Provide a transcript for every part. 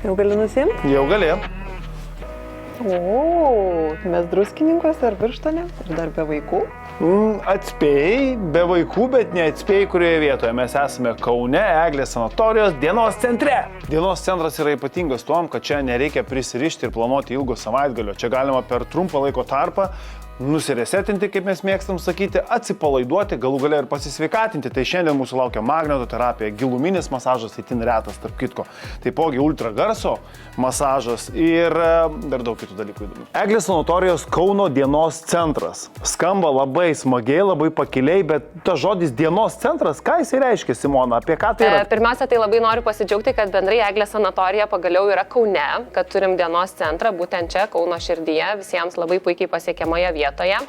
Jau gali nusimti? Jau galėjom. O, mes Druskininkuose ar Birštone? Ir dar be vaikų? Atspėjai, be vaikų, bet neatspėjai, kurioje vietoje. Mes esame Kaune, Eglės sanatorijos dienos centre. Dienos centras yra ypatingas tuom, kad čia nereikia prisirišti ir planuoti ilgo savaitgalio. Čia galima per trumpą laiko tarpą nusiresetinti, kaip mes mėgstam sakyti, atsipalaiduoti, galų galia ir pasisveikatinti. Tai šiandien mūsų laukia magnetoterapija, giluminis masažas, itin retas, tarp kitko. Taipogi ultragarso masažas ir dar daug kitų dalykų įdomių. Eglės sanatorijos Kauno dienos centras. Skamba labai smagiai, labai pakiliai, bet tas žodis dienos centras, ką jis reiškia, Simona? Apie ką tai yra? Pirmiausia, tai labai noriu pasidžiaugti, kad bendrai Eglės sanatorija pagaliau yra Kaune, kad turim dienos centrą, būtent čia, Kauno širdyje, visiems labai puikiai pasiekiamoje vietoje.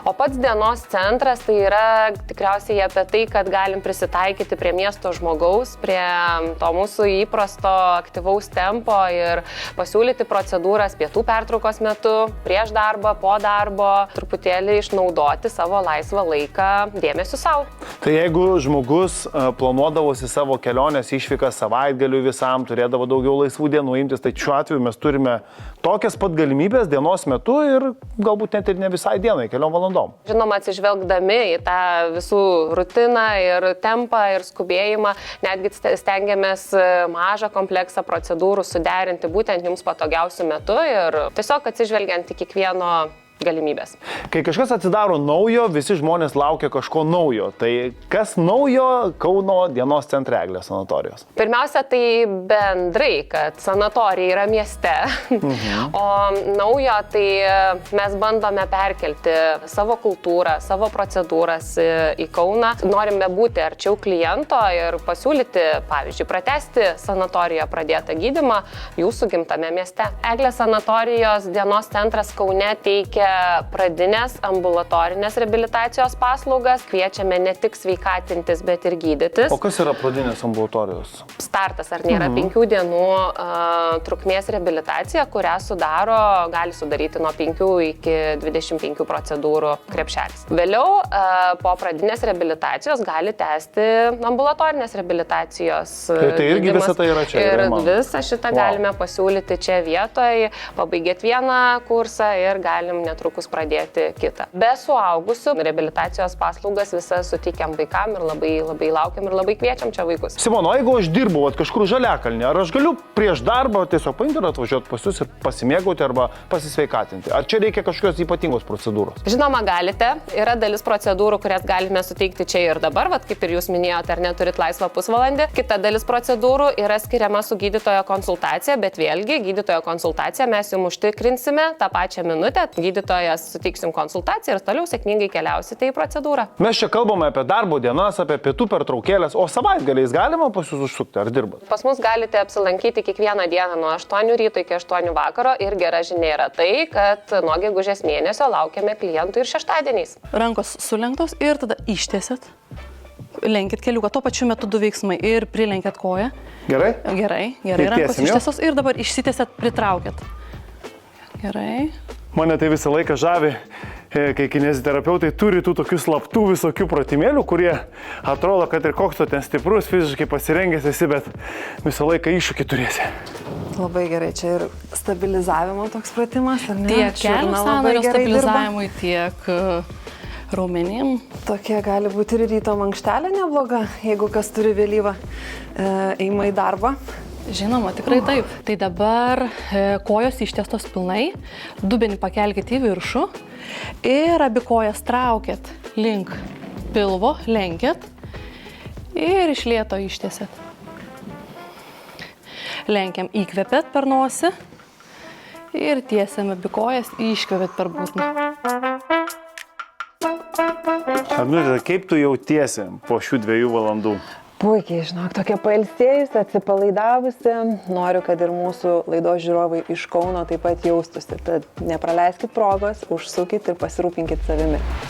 O pats dienos centras tai yra tikriausiai apie tai, kad galim prisitaikyti prie miesto žmogaus, prie to mūsų įprasto aktyvaus tempo ir pasiūlyti procedūras pietų pertraukos metu, prieš darbą, po darbo, truputėlį išnaudoti savo laisvą laiką dėmesiu savo. Tai jeigu žmogus planuodavosi savo kelionės išvykas savaitgaliu visam, turėdavo daugiau laisvų dienų imtis, tai šiuo atveju mes turime tokias pat galimybės dienos metu ir galbūt net ir ne visai dienai, keliom valandom. Žinoma, atsižvelgdami į tą visų rutiną ir tempą ir skubėjimą, netgi stengiamės mažą kompleksą procedūrų suderinti būtent jums patogiausiu metu ir tiesiog atsižvelgiant į kiekvieno galimybės. Kai kažkas atsidaro naujo, visi žmonės laukia kažko naujo. Tai kas naujo Kauno dienos centre Eglės sanatorijos? Pirmiausia, tai bendrai, kad sanatorija yra mieste, o naujo tai mes bandome perkelti savo kultūrą, savo procedūras į Kauną. Norime būti arčiau kliento ir pasiūlyti, pavyzdžiui, pratęsti sanatorijoje pradėtą gydymą jūsų gimtame mieste. Eglės sanatorijos dienos centras Kaune teikia pradinės ambulatorinės reabilitacijos paslaugas. Kviečiame ne tik sveikatintis, bet ir gydytis. O kas yra pradinės ambulatorijos? Startas, ar nėra 5 dienų trukmės reabilitacija, kurią gali sudaryti nuo 5 iki 25 procedūrų krepšelis. Vėliau po pradinės reabilitacijos gali tęsti ambulatorinės reabilitacijos. Tai irgi visą tai yra čia. Ir visą šitą galime pasiūlyti čia vietoje, pabaigėt vieną kursą ir galim netrukus pradėti kitą. Be suaugusių reabilitacijos paslaugas visas suteikiam vaikam ir labai laukiam ir labai kviečiam čia vaikus. Simono, jeigu aš dirbu kažkur Žaliakalnį, ar aš galiu prieš darbą tiesiog paimti ir atvažiuoti pas jūs ir pasimėgauti arba pasisveikatinti? Ar čia reikia kažkokios ypatingos procedūros? Žinoma, galite. Yra dalis procedūrų, kurias galime suteikti čia ir dabar, kaip ir jūs minėjote, ar neturit laisvą pusvalandį. Kita dalis procedūrų yra skiriama su gydytojo konsultacija, bet vėlgi gydytojo konsultaciją mes jums užtikrinsime tą pačią minutę. Gydytojas suteiksim konsultaciją ir toliau sėkmingai keliausite į procedūrą. Mes čia kalbame apie darbo dienas, apie pietų pertraukėlės, o savaitgaliais galima pas jūs užsukti, ar dirbat? Pas mus galite apsilankyti kiekvieną dieną nuo 8 ryto iki 8 vakaro ir gera žinia yra tai, kad nuo gegužės mėnesio laukiame klientų ir šeštadieniais. Rankos sulenktos ir tada ištiesėt. Lenkit keliuką, tuo pačiu metu 2 veiksmai ir prilenkėt koją. Gerai? Gerai, rankos ištiesos ir dabar išsitiesėt, pritraukėt. Gerai. Mane tai visą laiką žavi, kai kineziterapeutai turi tų tokių slaptų visokių pratimėlių, kurie atrodo, kad ir koks tu ten stiprus, fiziškai pasirengęs esi, bet visą laiką iššūkį turėsi. Labai gerai, čia ir stabilizavimo toks pratimas, ar ne? Tiek kelių sąnario stabilizavimui, tiek raumenim. Tokie gali būti ir ryto mankštelė nebloga, jeigu kas turi vėlyvą ėjimą į darbą. Žinoma, tikrai taip. Tai dabar kojos ištiestos pilnai, dubenį pakelkit į viršų ir abi kojas traukėt link pilvo, lenkėt ir iš lėto ištiesėt. Lenkiam, įkvėpėt per nosį ir tiesiam abi kojas, iškvėpėt per būsną. Admirė, kaip tu jautiesi po šių 2 valandų? Puikiai, žinok, tokia pailsėjusi, atsipalaidavusi. Noriu, kad ir mūsų laidos žiūrovai iš Kauno taip pat jaustųsi. Tad nepraleiskit progos, užsukit ir pasirūpinkit savimi.